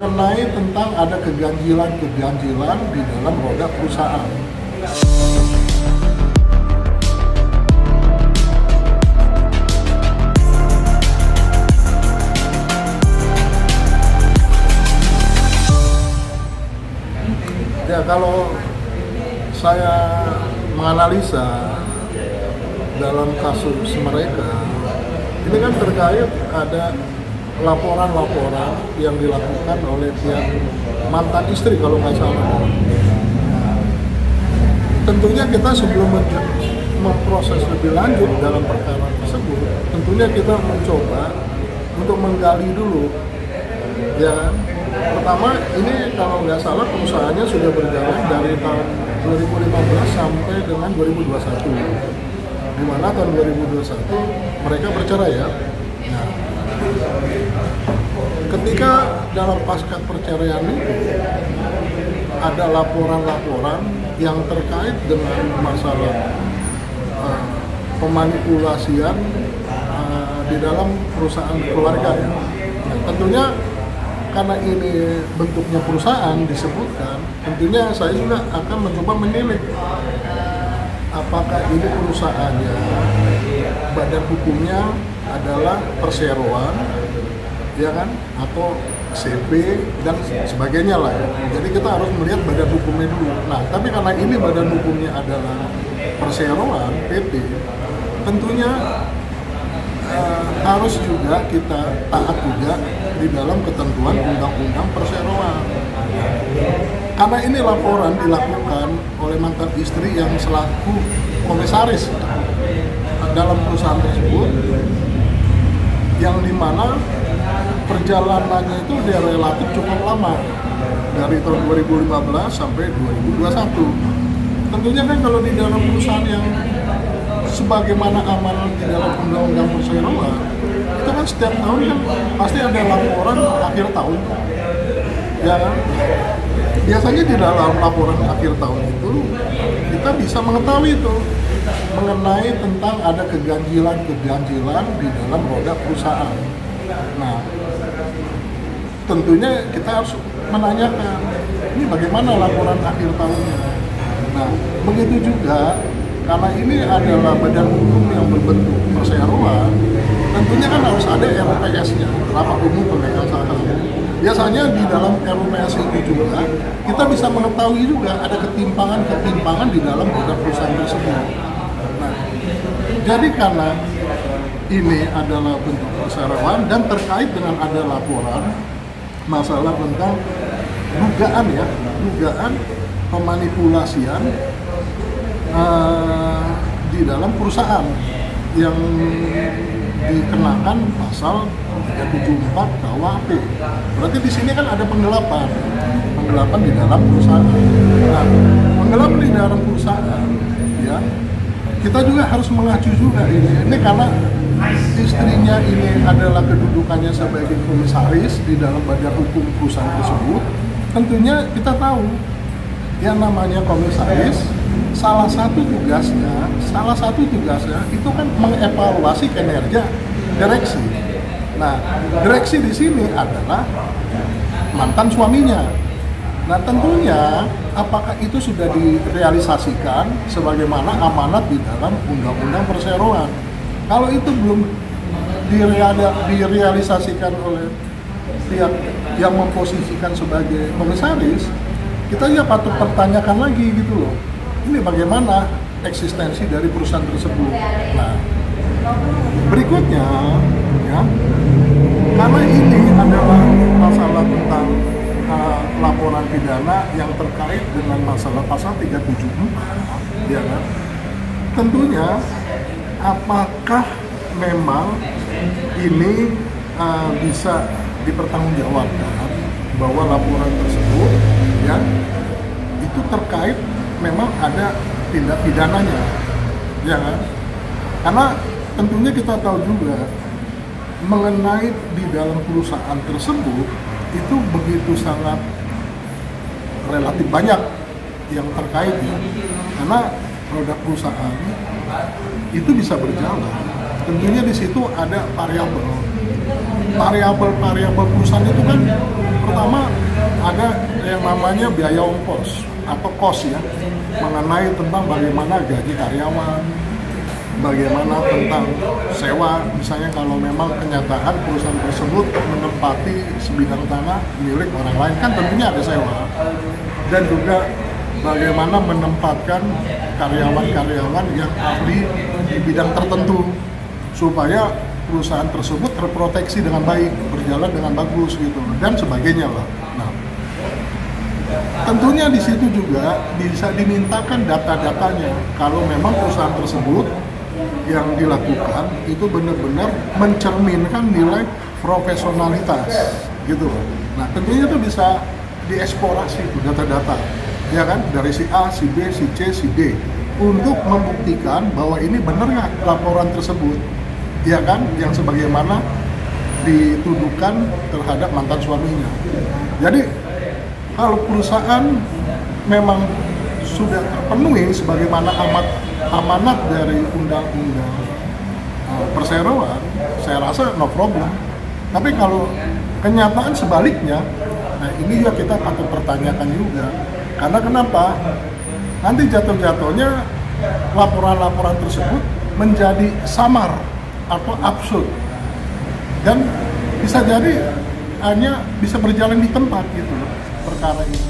Mengenai tentang ada keganjilan di dalam roda perusahaan. Ya, kalau saya menganalisa dalam kasus mereka, ini kan terkait ada laporan-laporan yang dilakukan oleh pihak mantan istri kalau nggak salah. Tentunya kita sebelum memproses lebih lanjut dalam perkara tersebut, tentunya kita mencoba untuk menggali dulu. Ya, pertama ini kalau nggak salah perusahaannya sudah berjalan dari tahun 2015 sampai dengan 2021. Di mana tahun 2021 mereka bercerai ya. Nah, ketika dalam pasca perceraian itu ada laporan-laporan yang terkait dengan masalah pemanipulasian di dalam perusahaan keluarga ya. Nah, tentunya karena ini bentuknya perusahaan disebutkan, tentunya saya juga akan mencoba menilai apakah ini perusahaannya badan hukumnya adalah perseroan, ya kan, atau CP dan sebagainya lah ya. Jadi kita harus melihat badan hukumnya dulu. Nah, tapi karena ini badan hukumnya adalah perseroan PT, tentunya harus juga kita taat juga di dalam ketentuan undang-undang perseroan. Karena ini laporan dilakukan oleh mantan istri yang selaku komisaris dalam perusahaan tersebut, yang dimana perjalanannya itu dia relatif cukup lama, dari tahun 2015 sampai 2021. Tentunya kan kalau di dalam perusahaan yang sebagaimana amanat di dalam undang-undang perseroan, itu kan setiap tahun kan pasti ada laporan akhir tahun, ya kan? Biasanya di dalam laporan akhir tahun itu kita bisa mengetahui itu mengenai tentang ada keganjilan di dalam roda perusahaan. Nah, tentunya kita harus menanyakan ini bagaimana laporan akhir tahunnya. Nah, begitu juga karena ini adalah badan hukum yang berbentuk perseroan, tentunya kan harus ada RUPS-nya, Rapat Umum Pemegang Saham. Biasanya di dalam RUPS itu juga kita bisa mengetahui juga ada ketimpangan di dalam roda perusahaan tersebut. Nah, jadi karena ini adalah bentuk perseroan dan terkait dengan ada laporan masalah tentang dugaan pemanipulasian di dalam perusahaan yang dikenakan pasal 374 KUHP. Berarti di sini kan ada penggelapan di dalam perusahaan. Nah, penggelapan di dalam perusahaan, ya, kita juga harus mengacu juga ini karena istrinya ini adalah kedudukannya sebagai komisaris di dalam badan hukum perusahaan tersebut. Tentunya kita tahu yang namanya komisaris, salah satu tugasnya itu kan mengevaluasi kinerja direksi. Nah, direksi di sini adalah mantan suaminya. Nah, tentunya apakah itu sudah direalisasikan sebagaimana amanat di dalam undang-undang perseroan? Kalau itu belum direalisasikan oleh pihak yang memposisikan sebagai komisaris, kita ya patut pertanyakan lagi gitu loh. Ini bagaimana eksistensi dari perusahaan tersebut. Nah, berikutnya ya, karena ini adalah masalah tentang laporan pidana yang terkait dengan masalah pasal 374, ya kan? Tentunya apakah memang ini bisa dipertanggungjawabkan bahwa laporan tersebut ya itu terkait memang ada tindak pidananya, ya kan? Karena tentunya kita tahu juga mengenai di dalam perusahaan tersebut itu begitu sangat relatif banyak yang terkait ya. Karena roda perusahaan itu bisa berjalan. Tentunya di situ ada variabel perusahaan itu kan pertama juga yang namanya biaya ongkos atau kos ya, mengenai tentang bagaimana gaji karyawan, bagaimana tentang sewa, misalnya kalau memang kenyataan perusahaan tersebut menempati sebidang tanah milik orang lain, kan tentunya ada sewa. Dan juga bagaimana menempatkan karyawan-karyawan yang ahli di bidang tertentu supaya perusahaan tersebut terproteksi dengan baik, berjalan dengan bagus gitu, dan sebagainya lah. Nah, tentunya di situ juga bisa dimintakan data-datanya kalau memang perusahaan tersebut yang dilakukan itu benar-benar mencerminkan nilai profesionalitas gitu. Nah, tentunya itu bisa dieksplorasi itu data-data, ya kan, dari si A, si B, si C, si D, untuk membuktikan bahwa ini benar nggak laporan tersebut, ya kan, yang sebagaimana dituduhkan terhadap mantan suaminya. Jadi kalau perusahaan memang sudah terpenuhi sebagaimana amanat dari undang-undang perseroan, saya rasa no problem. Tapi kalau kenyataan sebaliknya, nah ini juga kita patut pertanyakan juga. Karena kenapa? Nanti jatuh-jatuhnya laporan-laporan tersebut menjadi samar atau absurd, dan bisa jadi hanya bisa berjalan di tempat gitu loh perkara ini.